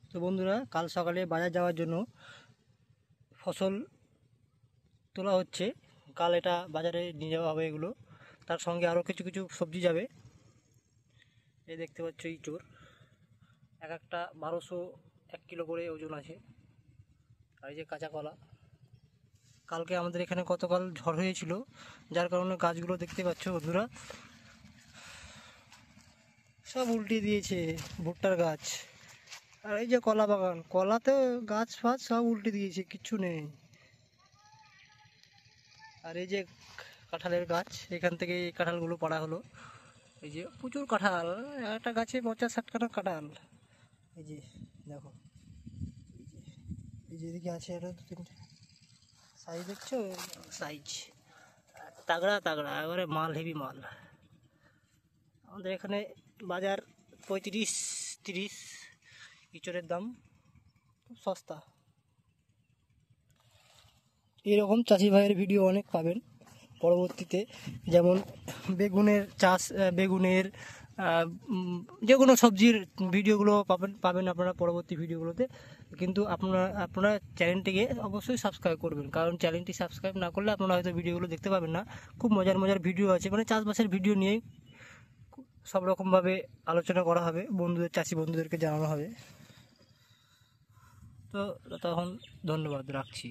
তো বন্ধুরা, কাল সকালে বাজার যাওয়ার জন্য ফসল তোলা হচ্ছে। কাল এটা বাজারে নিয়ে যাওয়া হবে এগুলো, তার সঙ্গে আরও কিছু কিছু সবজি যাবে। এই দেখতে পাচ্ছ ইঁচড়, এক একটা 1201 কিলো করে ওজন আছে। আর এই যে কাঁচা কলা, কালকে আমাদের এখানে গতকাল ঝড় হয়েছিল, যার কারণে গাছগুলো দেখতে পাচ্ছ বন্ধুরা সব উল্টে দিয়েছে, ভুট্টার গাছ। আর এই যে কলা বাগান, কলাতে গাছ ফাছ সব উল্টে দিয়েছে, কিচ্ছু নেই। আর এই যে কাঁঠালের গাছ, এখান থেকে এই কাঁঠালগুলো পাড়া হলো। এই যে প্রচুর কাঁঠাল, একটা গাছে 50-60 কাঁঠাল। এই যে দেখো, এই যে এদিকে আছে আরো 2-3টে সাইজ, দেখছো সাইজ, তাগড়া তাগড়া এবারে মাল, হেভি মাল। আমাদের এখানে বাজার 35-30, ইঁচড়ের দাম খুব সস্তা। এরকম চাষি ভাইয়ের ভিডিও অনেক পাবেন পরবর্তীতে, যেমন বেগুনের চাষ, বেগুনের যে কোনো সবজির ভিডিওগুলো পাবেন আপনারা পরবর্তী ভিডিওগুলোতে। কিন্তু আপনারা চ্যানেলটিকে অবশ্যই সাবস্ক্রাইব করবেন, কারণ চ্যানেলটি সাবস্ক্রাইব না করলে আপনারা হয়তো ভিডিওগুলো দেখতে পাবেন না। খুব মজার মজার ভিডিও আছে, মানে চাষবাসের ভিডিও নিয়েই সব রকমভাবে আলোচনা করা হবে, চাষি বন্ধুদেরকে জানানো হবে। তো তখন ধন্যবাদ, রাখছি।